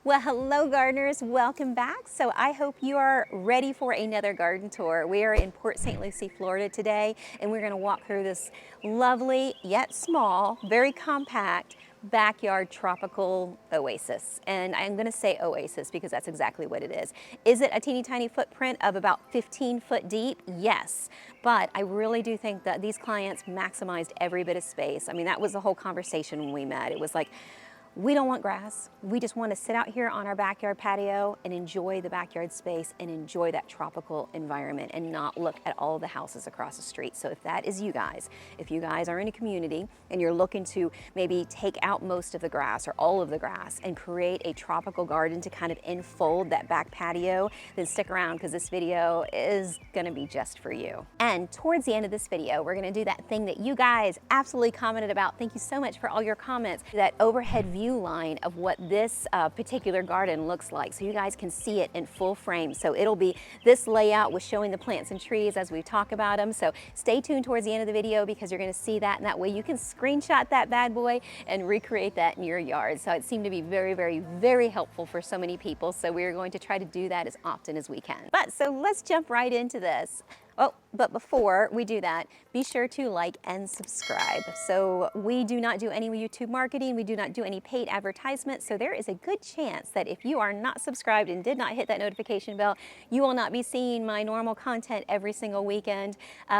Well, hello gardeners, welcome back. So I hope you are ready for another garden tour. We are in Port St. Lucie, Florida today, and we're gonna walk through this lovely yet small, very compact backyard tropical oasis. And I'm gonna say oasis because that's exactly what it is. Is it a teeny tiny footprint of about 15 foot deep? Yes, but I really do think that these clients maximized every bit of space. I mean, that was the whole conversation when we met. It was like, we don't want grass. We just want to sit out here on our backyard patio and enjoy the backyard space and enjoy that tropical environment and not look at all the houses across the street. So if that is you guys, if you guys are in a community and you're looking to maybe take out most of the grass or all of the grass and create a tropical garden to kind of enfold that back patio, then stick around because this video is going to be just for you. And towards the end of this video, we're going to do that thing that you guys absolutely commented about. Thank you so much for all your comments. That overhead view line of what this particular garden looks like, so you guys can see it in full frame. So it'll be this layout with showing the plants and trees as we talk about them. So stay tuned towards the end of the video because you're going to see that, and that way you can screenshot that bad boy and recreate that in your yard. So it seemed to be very, very, very helpful for so many people. So we're going to try to do that as often as we can. But so let's jump right into this. Oh, but before we do that, be sure to like and subscribe. So we do not do any YouTube marketing. We do not do any paid advertisements. So there is a good chance that if you are not subscribed and did not hit that notification bell, you will not be seeing my normal content every single weekend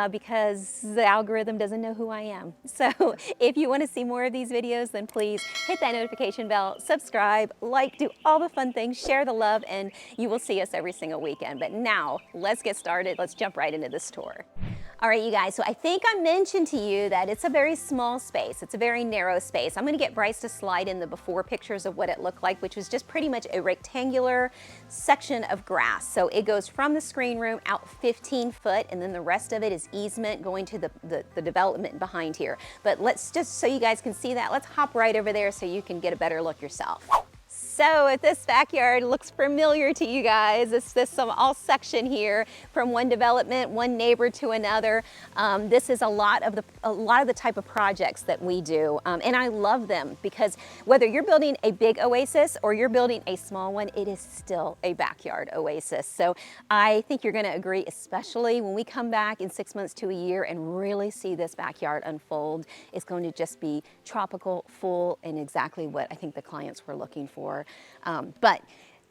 because the algorithm doesn't know who I am. So if you want to see more of these videos, then please hit that notification bell, subscribe, like, do all the fun things, share the love, and you will see us every single weekend. But now let's get started. Let's jump right into this tour. All right, you guys, so I think I mentioned to you that it's a very small space. It's a very narrow space. I'm gonna get Bryce to slide in the before pictures of what it looked like, which was just pretty much a rectangular section of grass. So it goes from the screen room out 15 foot, and then the rest of it is easement going to the development behind here. But let's just, so you guys can see that, let's hop right over there so you can get a better look yourself. So if this backyard looks familiar to you guys, it's this all section here from one development, one neighbor to another. This is a lot of the type of projects that we do, and I love them because whether you're building a big oasis or you're building a small one, it is still a backyard oasis. So I think you're going to agree, especially when we come back in 6 months to a year and really see this backyard unfold. It's going to just be tropical, full, and exactly what I think the clients were looking for. But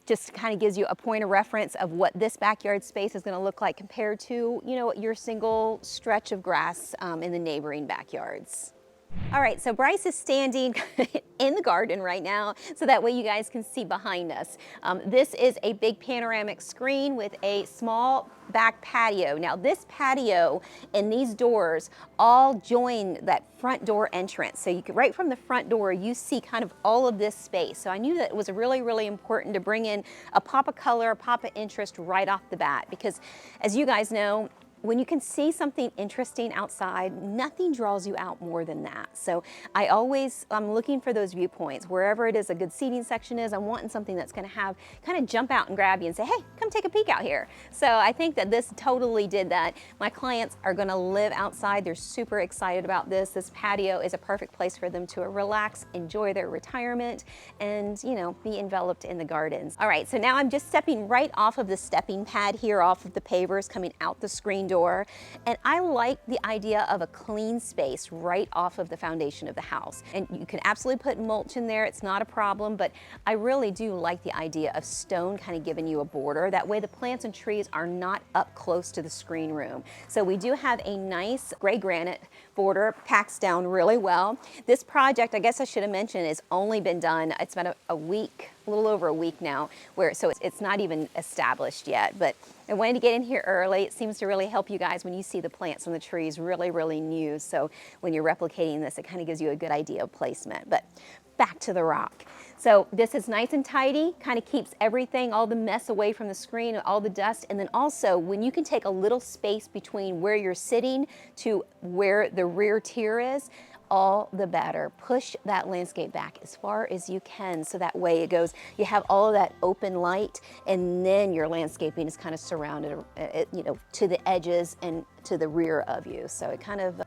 just kind of gives you a point of reference of what this backyard space is going to look like compared to, you know, your single stretch of grass in the neighboring backyards. All right, so Bryce is standing in the garden right now, so that way you guys can see behind us. This is a big panoramic screen with a small back patio. Now this patio and these doors all join that front door entrance. So you can, right from the front door, you see kind of all of this space. So I knew that it was really, really important to bring in a pop of color, a pop of interest right off the bat, because as you guys know, when you can see something interesting outside, nothing draws you out more than that. So I'm looking for those viewpoints. Wherever it is a good seating section is, I'm wanting something that's gonna have, kind of jump out and grab you and say, hey, come take a peek out here. So I think that this totally did that. My clients are gonna live outside. They're super excited about this. This patio is a perfect place for them to relax, enjoy their retirement, and, you know, be enveloped in the gardens. All right, so now I'm just stepping right off of the stepping pad here, off of the pavers coming out the screen door, and I like the idea of a clean space right off of the foundation of the house. And you can absolutely put mulch in there, it's not a problem, but I really do like the idea of stone kind of giving you a border. That way the plants and trees are not up close to the screen room. So we do have a nice gray granite border, packs down really well. This project, I guess I should have mentioned, has only been done, it's been a week, a little over a week now, so it's not even established yet, but I wanted to get in here early. It seems to really help you guys when you see the plants and the trees really, really new. So when you're replicating this, it kind of gives you a good idea of placement. But back to the rock. So this is nice and tidy, kind of keeps everything, all the mess away from the screen, all the dust. And then also when you can take a little space between where you're sitting to where the rear tier is, all the better. Push that landscape back as far as you can, so that way it goes, you have all of that open light, and then your landscaping is kind of surrounded, you know, to the edges and to the rear of you. So it kind of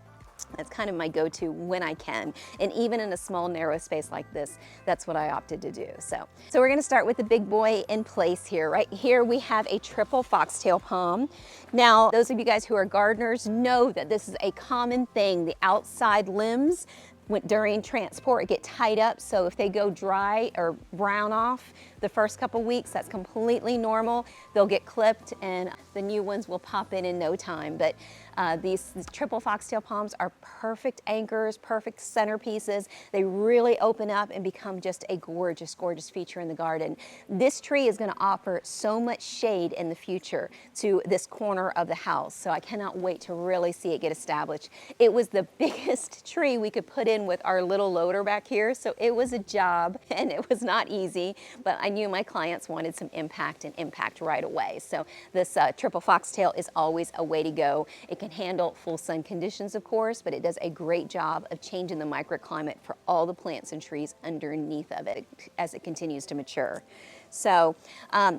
That's kind of my go-to when I can. And even in a small, narrow space like this, that's what I opted to do. So we're gonna start with the big boy in place here. Right here, we have a triple foxtail palm. Now, those of you guys who are gardeners know that this is a common thing. The outside limbs, during transport, get tied up. So if they go dry or brown off the first couple weeks, that's completely normal. They'll get clipped and the new ones will pop in no time. But these triple foxtail palms are perfect anchors, perfect centerpieces. They really open up and become just a gorgeous, gorgeous feature in the garden. This tree is gonna offer so much shade in the future to this corner of the house. So I cannot wait to really see it get established. It was the biggest tree we could put in with our little loader back here. So it was a job and it was not easy, but I knew my clients wanted some impact and impact right away. So this triple foxtail is always a way to go. It can handle full sun conditions, of course, but it does a great job of changing the microclimate for all the plants and trees underneath of it as it continues to mature. So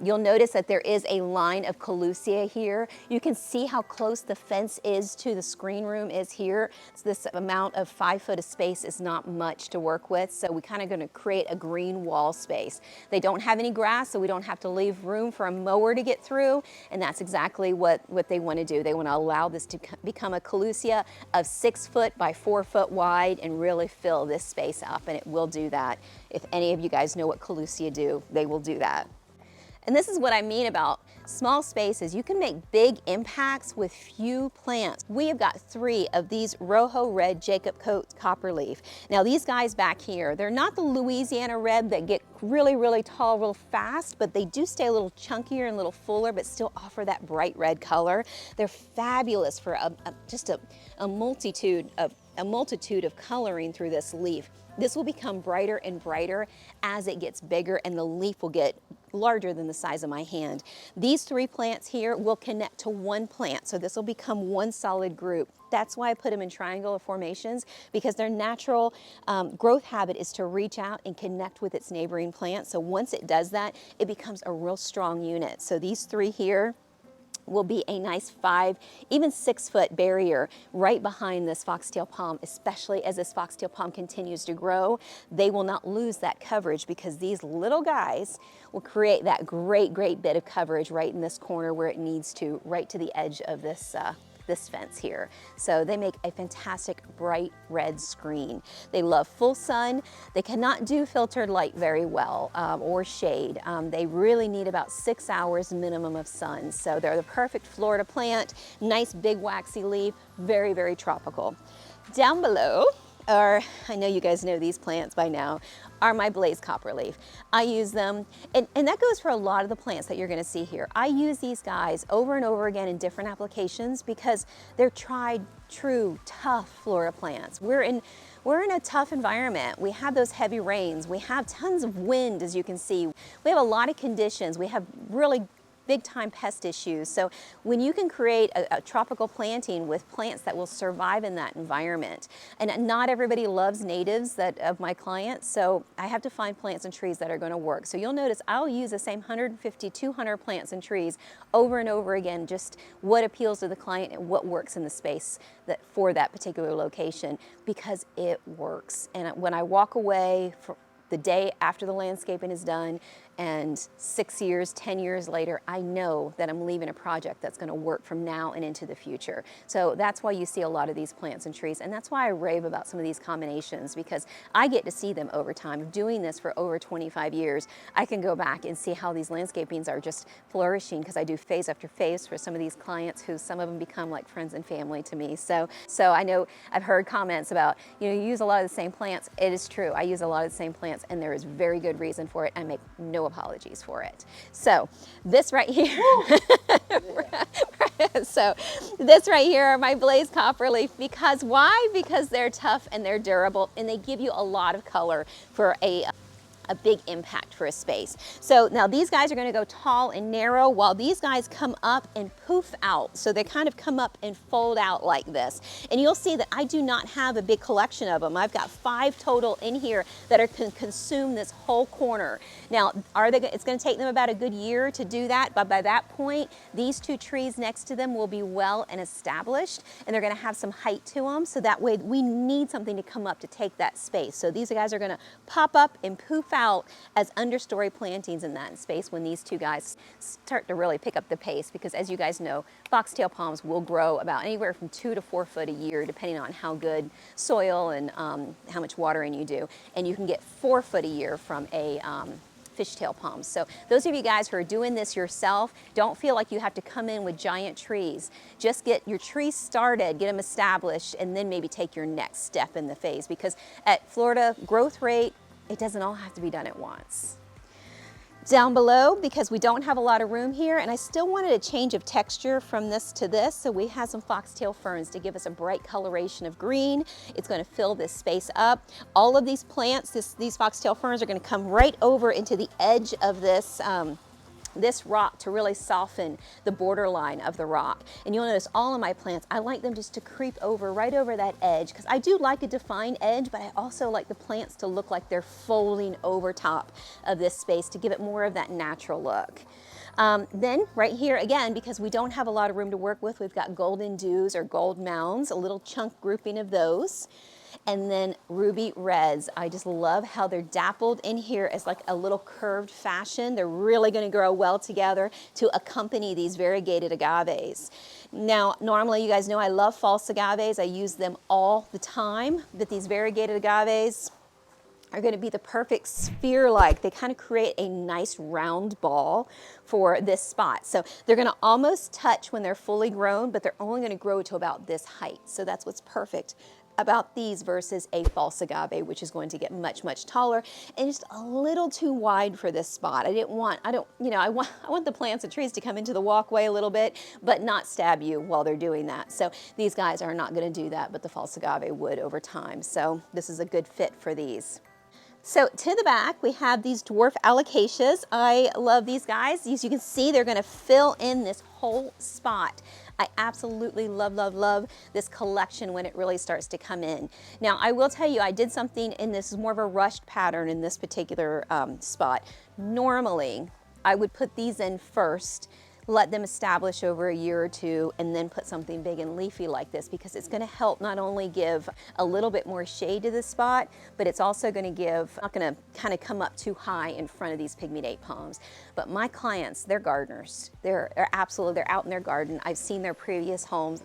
you'll notice that there is a line of collusia here. You can see how close the fence is to the screen room is here. So this amount of 5 foot of space is not much to work with. So we kind of going to create a green wall space. They don't have any grass, so we don't have to leave room for a mower to get through. And that's exactly what they want to do. They want to allow this to become a collusia of 6 foot by 4 foot wide and really fill this space up. And it will do that. If any of you guys know what collusia do, they will do that. And this is what I mean about small spaces. You can make big impacts with few plants. We have got 3 of these Rojo Red Jacob Coat Copperleaf. Now these guys back here, they're not the Louisiana Red that get really, really tall real fast, but they do stay a little chunkier and a little fuller, but still offer that bright red color. They're fabulous for just a multitude of coloring through this leaf. This will become brighter and brighter as it gets bigger and the leaf will get larger than the size of my hand. These 3 plants here will connect to one plant, so this will become one solid group. That's why I put them in triangular formations, because their natural growth habit is to reach out and connect with its neighboring plant. So once it does that, it becomes a real strong unit. So these 3 here will be a nice 5, even 6 foot barrier right behind this foxtail palm, especially as this foxtail palm continues to grow. They will not lose that coverage because these little guys will create that great, great bit of coverage right in this corner where it needs to, right to the edge of this fence here. So they make a fantastic bright red screen. They love full sun. They cannot do filtered light very well or shade. They really need about 6 hours minimum of sun. So they're the perfect Florida plant, nice big waxy leaf, very, very tropical. Down below, or I know you guys know these plants by now, are my blaze copperleaf. I use them, and that goes for a lot of the plants that you're gonna see here. I use these guys over and over again in different applications because they're tried, true, tough Florida plants. We're in a tough environment. We have those heavy rains. We have tons of wind, as you can see. We have a lot of conditions. We have really big time pest issues. So when you can create a tropical planting with plants that will survive in that environment, and not everybody loves natives of my clients, so I have to find plants and trees that are going to work. So you'll notice I'll use the same 150, 200 plants and trees over and over again, just what appeals to the client and what works in the space for that particular location, because it works. And when I walk away from the day after the landscaping is done, and 6 years, 10 years later, I know that I'm leaving a project that's going to work from now and into the future. So that's why you see a lot of these plants and trees, and that's why I rave about some of these combinations, because I get to see them over time. Doing this for over 25 years, I can go back and see how these landscapings are just flourishing, because I do phase after phase for some of these clients who some of them become like friends and family to me. So I know I've heard comments about, you use a lot of the same plants. It is true. I use a lot of the same plants, and there is very good reason for it. I make no apologies for it. So this right here, so this right here are my blaze copperleaf. Because why? Because they're tough and they're durable, and they give you a lot of color for a a big impact for a space. So now these guys are going to go tall and narrow, while these guys come up and poof out. So they kind of come up and fold out like this. And you'll see that I do not have a big collection of them. I've got 5 total in here that are can consume this whole corner. Now, it's going to take them about a good year to do that, but by that point, these 2 trees next to them will be well and established, and they're going to have some height to them. So that way, we need something to come up to take that space. So these guys are going to pop up and poof out as understory plantings in that space when these 2 guys start to really pick up the pace, because as you guys know, foxtail palms will grow about anywhere from 2 to 4 foot a year, depending on how good soil and how much watering you do. And you can get 4 foot a year from a fishtail palms. So those of you guys who are doing this yourself, don't feel like you have to come in with giant trees. Just get your trees started, get them established, and then maybe take your next step in the phase, because at Florida growth rate, it doesn't all have to be done at once. Down below, because we don't have a lot of room here, and I still wanted a change of texture from this to this, so we have some foxtail ferns to give us a bright coloration of green. It's going to fill this space up. All of these plants, these foxtail ferns are going to come right over into the edge of this this rock to really soften the borderline of the rock. And you'll notice all of my plants, I like them just to creep over right over that edge, because I do like a defined edge, but I also like the plants to look like they're folding over top of this space to give it more of that natural look. Then right here again, because we don't have a lot of room to work with, we've got golden dews or gold mounds, a little chunk grouping of those. And then ruby reds. I just love how they're dappled in here as like a little curved fashion. They're really going to grow well together to accompany these variegated agaves. Now, normally you guys know I love false agaves. I use them all the time, but these variegated agaves are going to be the perfect sphere-like. They kind of create a nice round ball for this spot. So they're going to almost touch when they're fully grown, but they're only going to grow to about this height. So that's what's perfect about these versus a false agave, which is going to get much, much taller and just a little too wide for this spot. I want the plants and trees to come into the walkway a little bit, but not stab you while they're doing that. So these guys are not going to do that, but the false agave would over time. So this is a good fit for these. So to the back, we have these dwarf alocasias. I love these guys. As you can see, they're going to fill in this whole spot. I absolutely love, love, love this collection when it really starts to come in. Now, I will tell you, I did something, and this is more of a rushed pattern in this particular spot. Normally, I would put these in first, let them establish over a year or 2, and then put something big and leafy like this, because it's going to help not only give a little bit more shade to this spot, but it's also going to give, not going to kind of come up too high in front of these pygmy date palms. But my clients, they're gardeners. They're out in their garden. I've seen their previous homes.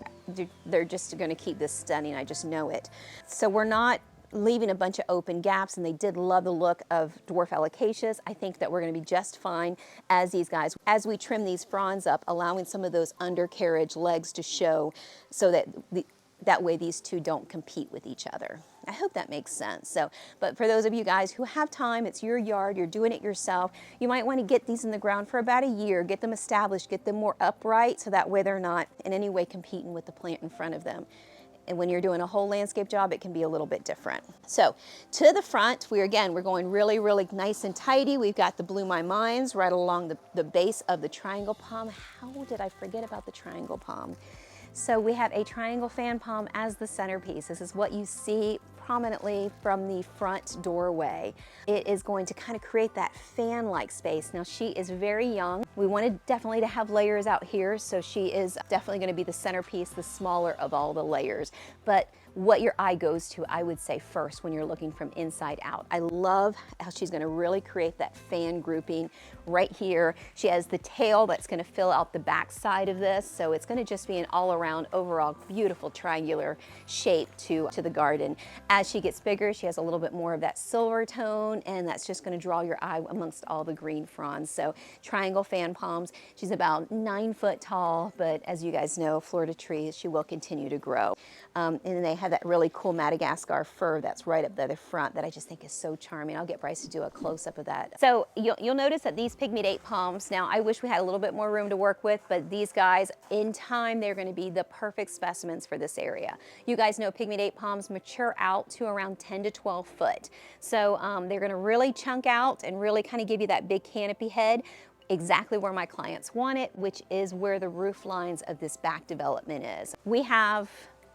They're just going to keep this stunning. I just know it. So we're not leaving a bunch of open gaps, and they did love the look of dwarf alocasias. I think that we're going to be just fine as these guys, as we trim these fronds up, allowing some of those undercarriage legs to show, so that that way these two don't compete with each other. I hope that makes sense. So, but for those of you guys who have time, it's your yard, you're doing it yourself, you might want to get these in the ground for about a year, get them established, get them more upright, so that way they're not in any way competing with the plant in front of them. And when you're doing a whole landscape job, it can be a little bit different. So to the front, we're going really, really nice and tidy. We've got the Blue My Minds right along the base of the triangle palm. How did I forget about the triangle palm? So we have a triangle fan palm as the centerpiece. This is what you see prominently from the front doorway. It is going to kind of create that fan-like space. Now, she is very young. We wanted definitely to have layers out here, so she is definitely going to be the centerpiece, the smaller of all the layers. But what your eye goes to, I would say, first when you're looking from inside out. I love how she's going to really create that fan grouping right here. She has the tail that's going to fill out the back side of this, so it's going to just be an all-around, overall beautiful triangular shape to the garden. As she gets bigger, she has a little bit more of that silver tone, and that's just going to draw your eye amongst all the green fronds. So triangle fan palms. She's about 9 foot tall, but as you guys know, Florida trees, she will continue to grow. And they have that really cool Madagascar fir that's right up the front that I just think is so charming. I'll get Bryce to do a close-up of that. So you'll notice that these pygmy date palms, now I wish we had a little bit more room to work with, but these guys, in time, they're gonna be the perfect specimens for this area. You guys know pygmy date palms mature out to around 10 to 12 foot. So they're gonna really chunk out and really kind of give you that big canopy head, exactly where my clients want it, which is where the roof lines of this back development is. We have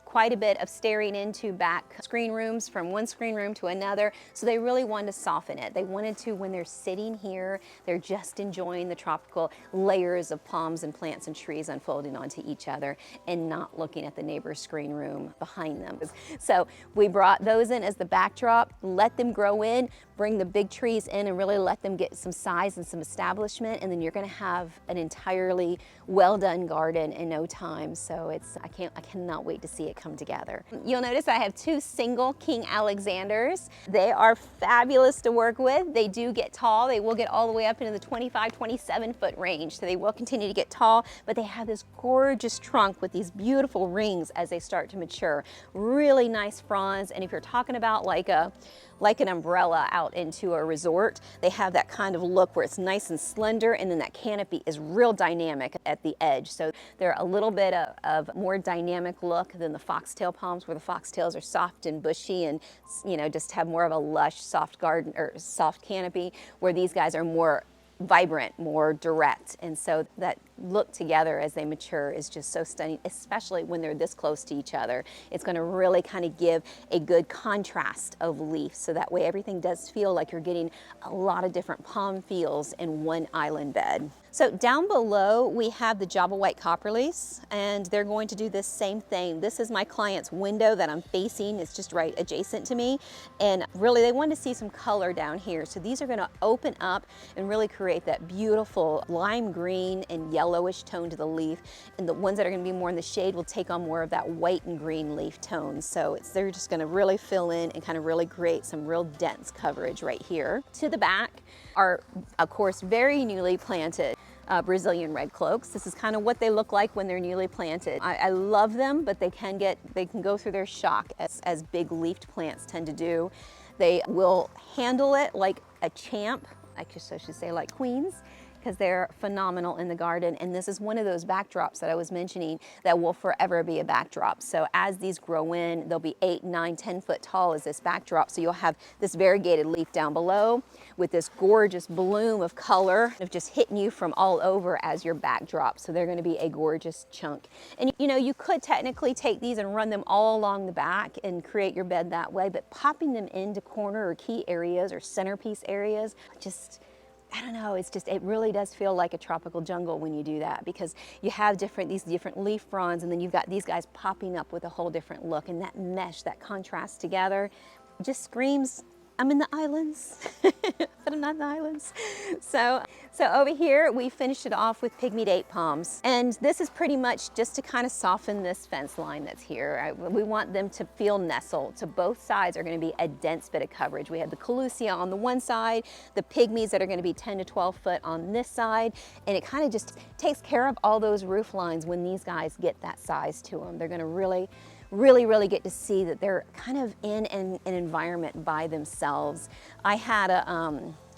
quite a bit of staring into back screen rooms from one screen room to another, so they really wanted to soften it. They wanted to, when they're sitting here, they're just enjoying the tropical layers of palms and plants and trees unfolding onto each other and not looking at the neighbor's screen room behind them. So we brought those in as the backdrop, let them grow in, bring the big trees in and really let them get some size and some establishment, and then you're gonna have an entirely well done garden in no time. So I cannot wait to see it come together. You'll notice I have two single King Alexanders. They are fabulous to work with. They do get tall. They will get all the way up into the 25, 27 foot range. So they will continue to get tall, but they have this gorgeous trunk with these beautiful rings as they start to mature. Really nice fronds. And if you're talking about like an umbrella out into a resort, they have that kind of look where it's nice and slender, and then that canopy is real dynamic at the edge. So they're a little bit of more dynamic look than the foxtail palms, where the foxtails are soft and bushy and, you know, just have more of a lush, soft garden or soft canopy, where these guys are more vibrant, more direct. And so that look together as they mature is just so stunning, especially when they're this close to each other. It's going to really kind of give a good contrast of leaf, so that way everything does feel like you're getting a lot of different palm feels in one island bed. So down below we have the Java White Copperleafs, and they're going to do this same thing. This is my client's window that I'm facing. It's just right adjacent to me, and really they wanted to see some color down here. So these are going to open up and really create that beautiful lime green and yellowish tone to the leaf, and the ones that are going to be more in the shade will take on more of that white and green leaf tones. So they're just going to really fill in and kind of really create some real dense coverage right here. To the back are, of course, very newly planted Brazilian red cloaks. This is kind of what they look like when they're newly planted. I love them, but they can go through their shock as big leafed plants tend to do. They will handle it like a champ, I should say like queens, because they're phenomenal in the garden. And this is one of those backdrops that I was mentioning that will forever be a backdrop. So as these grow in, they'll be 8, 9, 10 foot tall as this backdrop. So you'll have this variegated leaf down below with this gorgeous bloom of color of just hitting you from all over as your backdrop. So they're gonna be a gorgeous chunk. And you know, you could technically take these and run them all along the back and create your bed that way, but popping them into corner or key areas or centerpiece areas, just, I don't know, it's just, it really does feel like a tropical jungle when you do that, because you have these different leaf fronds, and then you've got these guys popping up with a whole different look, and that mesh, that contrast together just screams, I'm in the islands, but I'm not in the islands. So over here, we finished it off with pygmy date palms. And this is pretty much just to kind of soften this fence line that's here. We want them to feel nestled. So both sides are gonna be a dense bit of coverage. We have the Colusia on the one side, the pygmies that are gonna be 10 to 12 foot on this side. And it kind of just takes care of all those roof lines when these guys get that size to them. They're gonna really get to see that they're kind of in an environment by themselves. I had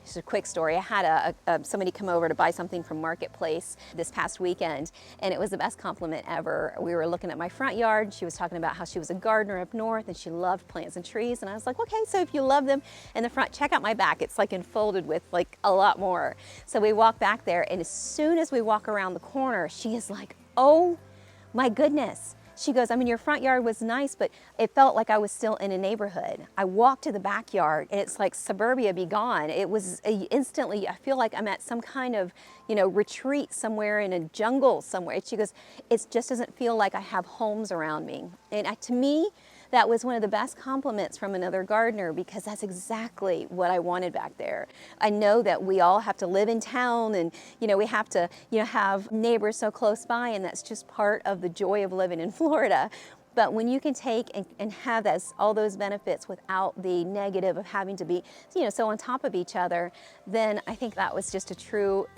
just a quick story. I had somebody come over to buy something from Marketplace this past weekend, and it was the best compliment ever. We were looking at my front yard. She was talking about how she was a gardener up north and she loved plants and trees. And I was like, okay, so if you love them in the front, check out my back. It's like enfolded with like a lot more. So we walk back there, and as soon as we walk around the corner, she is like, oh my goodness. She goes, I mean, your front yard was nice, but it felt like I was still in a neighborhood. I walked to the backyard, and it's like suburbia be gone. It was instantly, I feel like I'm at some kind of, you know, retreat somewhere in a jungle somewhere. She goes, it just doesn't feel like I have homes around me. And to me, that was one of the best compliments from another gardener, because that's exactly what I wanted back there. I know that we all have to live in town, and you know, we have to, you know, have neighbors so close by, and that's just part of the joy of living in Florida. But when you can take and have all those benefits without the negative of having to be, so on top of each other, then I think that was just a true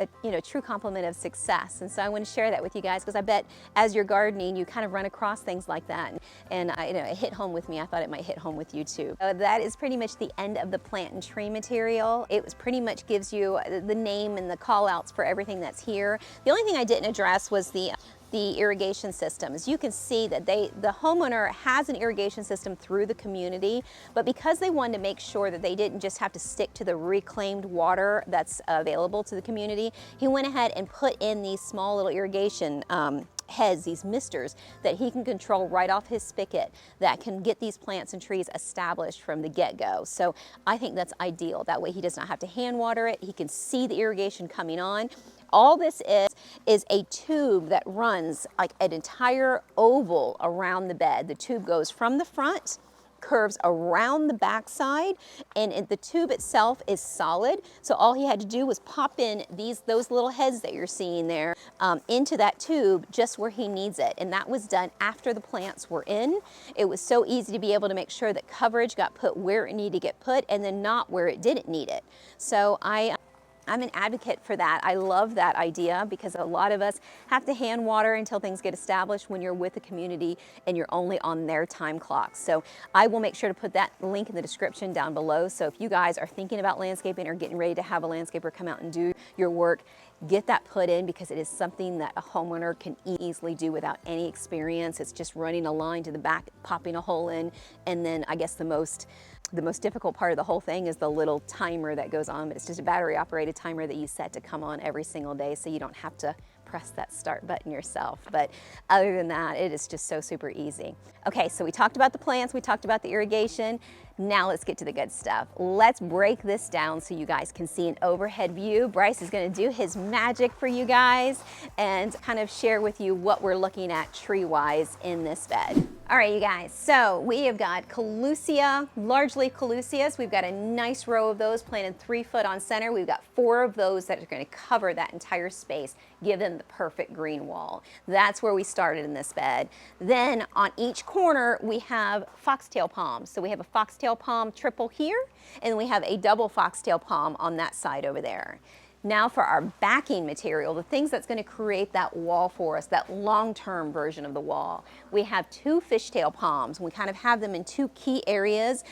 complement of success. And so I want to share that with you guys, because I bet as you're gardening, you kind of run across things like that. And it hit home with me. I thought it might hit home with you too. That is pretty much the end of the plant and tree material. It was pretty much gives you the name and the call outs for everything that's here. The only thing I didn't address was the irrigation system. As you can see that the homeowner has an irrigation system through the community, but because they wanted to make sure that they didn't just have to stick to the reclaimed water that's available to the community, he went ahead and put in these small little irrigation heads, these misters, that he can control right off his spigot that can get these plants and trees established from the get-go. So I think that's ideal. That way he does not have to hand water it. He can see the irrigation coming on. All this is a tube that runs like an entire oval around the bed. The tube goes from the front, curves around the backside, and the tube itself is solid. So all he had to do was pop in those little heads that you're seeing there into that tube just where he needs it. And that was done after the plants were in. It was so easy to be able to make sure that coverage got put where it needed to get put and then not where it didn't need it. So I'm an advocate for that. I love that idea, because a lot of us have to hand water until things get established when you're with the community and you're only on their time clock. So I will make sure to put that link in the description down below. So if you guys are thinking about landscaping or getting ready to have a landscaper come out and do your work, get that put in, because it is something that a homeowner can easily do without any experience. It's just running a line to the back, popping a hole in, and then I guess the most difficult part of the whole thing is the little timer that goes on, but it's just a battery operated timer that you set to come on every single day, so you don't have to press that start button yourself. But other than that, it is just so super easy. Okay, so we talked about the plants, we talked about the irrigation. Now let's get to the good stuff. Let's break this down so you guys can see an overhead view. Bryce is gonna do his magic for you guys and kind of share with you what we're looking at tree-wise in this bed. All right, you guys, so we have got Collusia, largely Collusias. We've got a nice row of those planted 3 foot on center. We've got 4 of those that are gonna cover that entire space, give them the perfect green wall. That's where we started in this bed. Then on each corner, we have foxtail palms. So we have a foxtail palm triple here, and we have a double foxtail palm on that side over there. Now for our backing material, the things that's going to create that wall for us, that long-term version of the wall, we have 2 fishtail palms. We kind of have them in 2 key areas.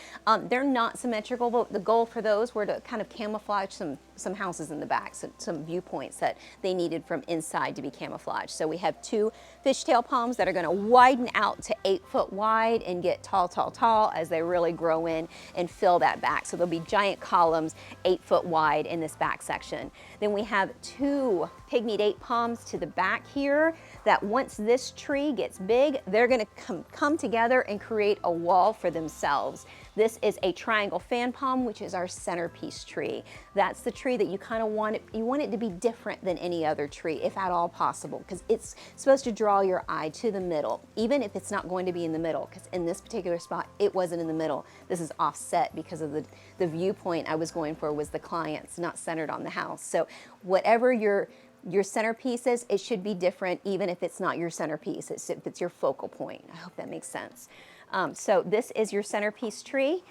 They're not symmetrical, but the goal for those were to kind of camouflage some houses in the back, some viewpoints that they needed from inside to be camouflaged. So we have 2 fishtail palms that are going to widen out to 8 foot wide and get tall, tall, tall as they really grow in and fill that back. So there'll be giant columns 8 foot wide in this back section. Then we have 2 pygmy date palms to the back here that once this tree gets big, they're going to come together and create a wall for themselves. This is a triangle fan palm, which is our centerpiece tree. That's the tree that you kind of want it to be different than any other tree, if at all possible, because it's supposed to draw your eye to the middle, even if it's not going to be in the middle, because in this particular spot, it wasn't in the middle. This is offset because of the viewpoint I was going for was the clients, not centered on the house. So whatever your centerpiece is, it should be different, even if it's not your centerpiece, if it's your focal point. I hope that makes sense. So this is your centerpiece tree.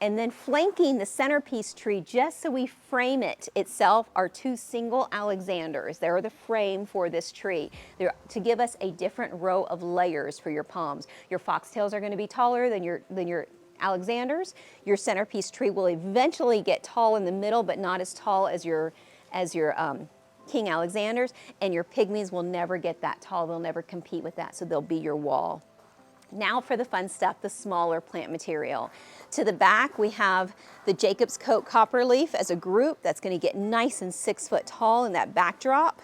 And then flanking the centerpiece tree, just so we frame it itself, are 2 single Alexanders. They're the frame for this tree. They're to give us a different row of layers for your palms. Your foxtails are going to be taller than your Alexanders. Your centerpiece tree will eventually get tall in the middle, but not as tall as your King Alexanders, and your pygmies will never get that tall. They'll never compete with that, so they'll be your wall. Now for the fun stuff, the smaller plant material. To the back, we have the Jacob's Coat Copperleaf as a group that's going to get nice and 6 foot tall in that backdrop.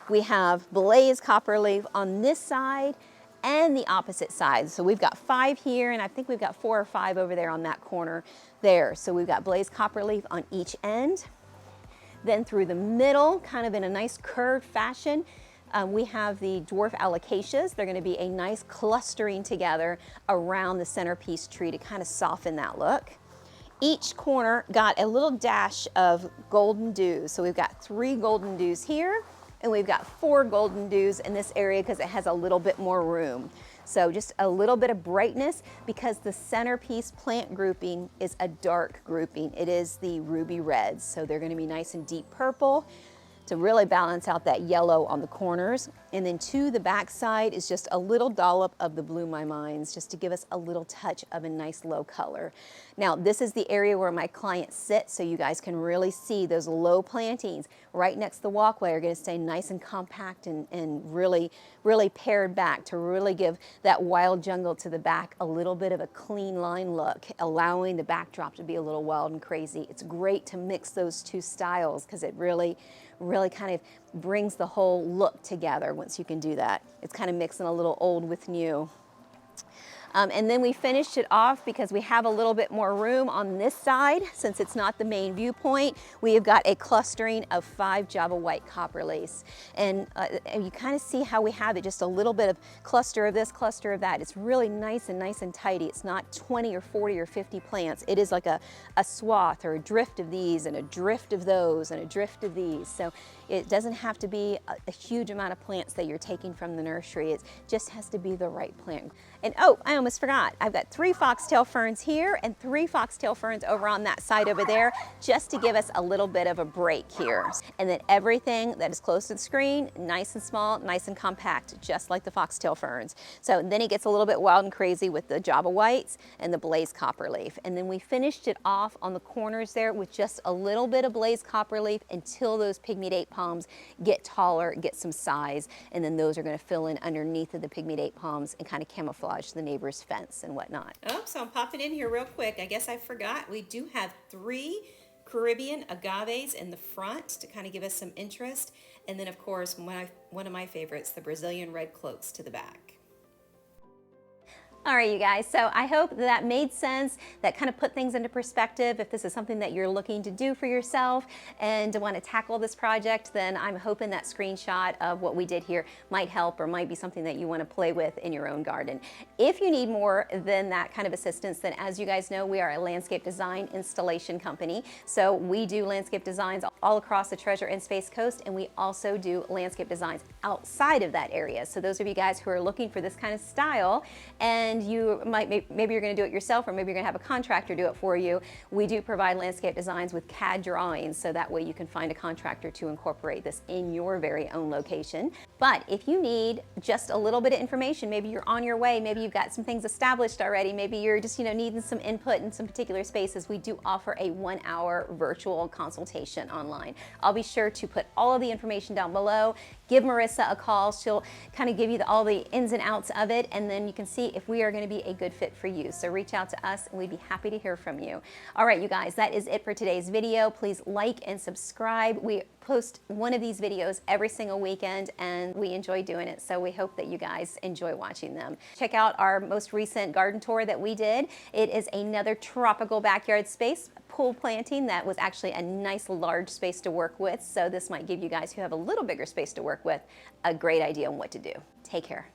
We have Blaze Copperleaf on this side and the opposite side. So we've got 5 here, and I think we've got 4 or 5 over there on that corner there. So we've got Blaze Copperleaf on each end. Then through the middle, kind of in a nice curved fashion, we have the dwarf alocasias. They're going to be a nice clustering together around the centerpiece tree to kind of soften that look. Each corner got a little dash of golden dews. So we've got 3 golden dews here, and we've got 4 golden dews in this area because it has a little bit more room. So just a little bit of brightness because the centerpiece plant grouping is a dark grouping. It is the ruby reds. So they're going to be nice and deep purple to really balance out that yellow on the corners. And then to the back side is just a little dollop of the Blue My Minds, just to give us a little touch of a nice low color. Now, this is the area where my clients sit, so you guys can really see those low plantings right next to the walkway are gonna stay nice and compact and really pared back to really give that wild jungle to the back a little bit of a clean line look, allowing the backdrop to be a little wild and crazy. It's great to mix those two styles because it really kind of brings the whole look together once you can do that. It's kind of mixing a little old with new. And then we finished it off because we have a little bit more room on this side. Since it's not the main viewpoint, we have got a clustering of 5 Java White copper lace. And you kind of see how we have it, just a little bit of cluster of this, cluster of that. It's really nice and tidy. It's not 20 or 40 or 50 plants. It is like a swath or a drift of these and a drift of those and a drift of these. So it doesn't have to be a huge amount of plants that you're taking from the nursery. It just has to be the right plant. And oh, I almost forgot. I've got 3 foxtail ferns here and 3 foxtail ferns over on that side over there, just to give us a little bit of a break here. And then everything that is close to the screen, nice and small, nice and compact, just like the foxtail ferns. So then it gets a little bit wild and crazy with the Java Whites and the Blaze Copperleaf. And then we finished it off on the corners there with just a little bit of Blaze Copperleaf until those pygmy date palms get taller, get some size, and then those are going to fill in underneath of the pygmy date palms and kind of camouflage the neighbor's fence and whatnot. Oh, so I'm popping in here real quick. I guess I forgot. We do have 3 Caribbean agaves in the front to kind of give us some interest. And then, of course, one of my favorites, the Brazilian red cloaks to the back. All right, you guys, so I hope that made sense, that kind of put things into perspective. If this is something that you're looking to do for yourself and want to tackle this project, then I'm hoping that screenshot of what we did here might help or might be something that you want to play with in your own garden. If you need more than that kind of assistance, then as you guys know, we are a landscape design installation company. So we do landscape designs all across the Treasure and Space Coast, and we also do landscape designs outside of that area. So those of you guys who are looking for this kind of style, and you might, maybe you're going to do it yourself, or maybe you're going to have a contractor do it for you. We do provide landscape designs with CAD drawings, so that way you can find a contractor to incorporate this in your very own location. But if you need just a little bit of information, maybe you're on your way, maybe you've got some things established already, maybe you're just needing some input in some particular spaces, we do offer a 1-hour virtual consultation online. I'll be sure to put all of the information down below. Give Marissa a call. She'll kind of give you all the ins and outs of it, and then you can see if we are going to be a good fit for you. So reach out to us and we'd be happy to hear from you. All right, you guys, that is it for today's video. Please like and subscribe. We post one of these videos every single weekend and we enjoy doing it. So we hope that you guys enjoy watching them. Check out our most recent garden tour that we did. It is another tropical backyard space pool planting that was actually a nice large space to work with. So this might give you guys who have a little bigger space to work with a great idea on what to do. Take care.